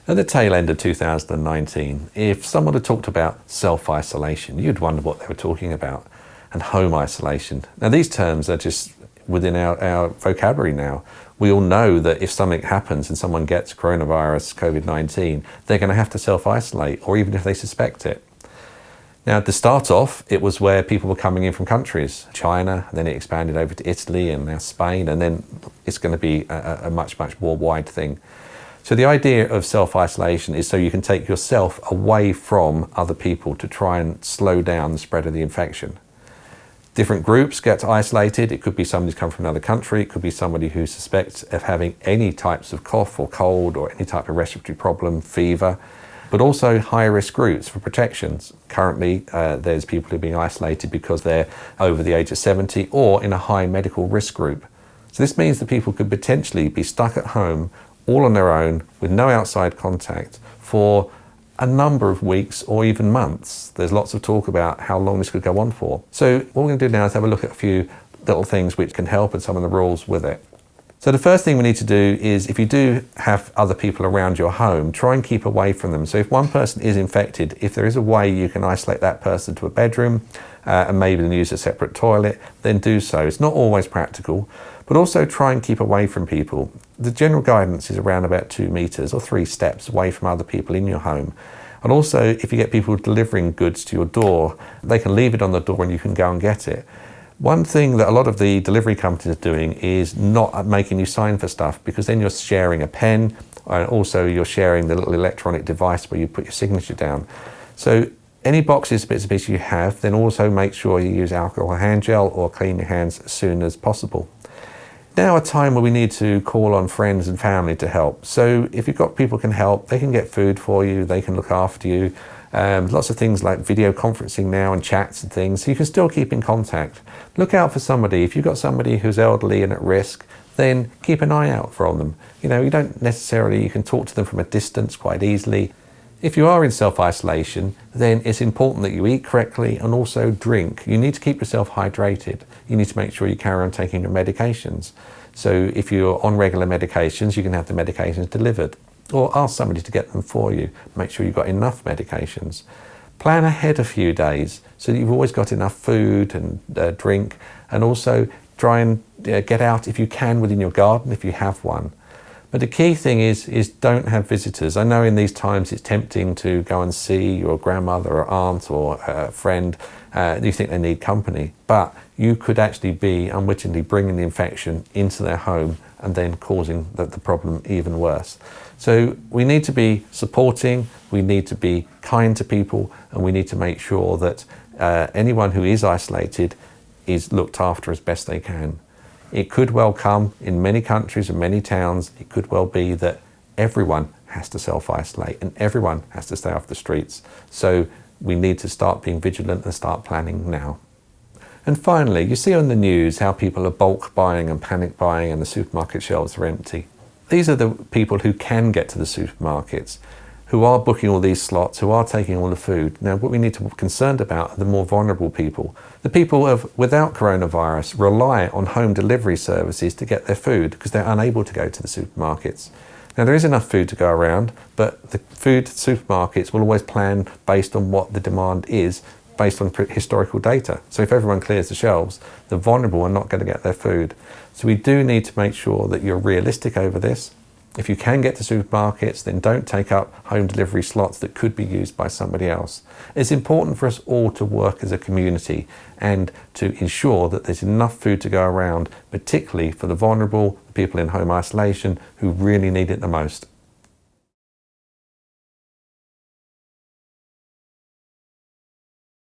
At the tail end of 2019, if someone had talked about self-isolation, you'd wonder what they were talking about, and home isolation. Now these terms are just within our vocabulary now. We all know that if something happens and someone gets coronavirus, COVID-19, they're going to have to self-isolate, or even if they suspect it. Now, to start off, it was where people were coming in from countries, China, and then it expanded over to Italy and now Spain, and then it's going to be a much more wide thing. So the idea of self-isolation is so you can take yourself away from other people to try and slow down the spread of the infection. Different groups get isolated. It could be somebody who's come from another country. It could be somebody who suspects of having any types of cough or cold or any type of respiratory problem, fever, but also high-risk groups for protections. Currently, there's people who are being isolated because they're over the age of 70 or in a high medical risk group. So this means that people could potentially be stuck at home all on their own with no outside contact for a number of weeks or even months. There's lots of talk about how long this could go on for. So what we're going to do now is have a look at a few little things which can help and some of the rules with it. So the first thing we need to do is, if you do have other people around your home, try and keep away from them. So if one person is infected, if there is a way you can isolate that person to a bedroom and maybe then use a separate toilet, then do so. It's not always practical, but also try and keep away from people. The general guidance is around about 2 meters or 3 steps away from other people in your home. And also, if you get people delivering goods to your door, they can leave it on the door and you can go and get it. One thing that a lot of the delivery companies are doing is not making you sign for stuff, because then you're sharing a pen, and also you're sharing the little electronic device where you put your signature down. So any boxes, bits and pieces you have, then also make sure you use alcohol hand gel or clean your hands as soon as possible. Now a time where we need to call on friends and family to help. So if you've got people can help, they can get food for you, they can look after you. Lots of things like video conferencing now and chats and things, so you can still keep in contact. Look out for somebody. If you've got somebody who's elderly and at risk, then keep an eye out for them. You know, you can talk to them from a distance quite easily. If you are in self-isolation, then it's important that you eat correctly and also drink. You need to keep yourself hydrated. You need to make sure you carry on taking your medications. So if you're on regular medications, you can have the medications delivered, or ask somebody to get them for you. Make sure you've got enough medications. Plan ahead a few days so that you've always got enough food and drink, and also try and get out if you can within your garden if you have one. But the key thing is don't have visitors. I know in these times it's tempting to go and see your grandmother or aunt or a friend. You think they need company, but you could actually be unwittingly bringing the infection into their home and then causing the problem even worse. So we need to be supporting, we need to be kind to people, and we need to make sure that anyone who is isolated is looked after as best they can. It could well come in many countries and many towns. It could well be that everyone has to self-isolate and everyone has to stay off the streets. So we need to start being vigilant and start planning now. And finally, you see on the news how people are bulk buying and panic buying and the supermarket shelves are empty. These are the people who can get to the supermarkets, who are booking all these slots, who are taking all the food. Now, what we need to be concerned about are the more vulnerable people. The people without coronavirus rely on home delivery services to get their food because they're unable to go to the supermarkets. Now, there is enough food to go around, but the food supermarkets will always plan based on what the demand is, based on historical data. So if everyone clears the shelves, the vulnerable are not going to get their food. So we do need to make sure that you're realistic over this. If you can get to supermarkets, then don't take up home delivery slots that could be used by somebody else. It's important for us all to work as a community and to ensure that there's enough food to go around, particularly for the vulnerable, the people in home isolation who really need it the most.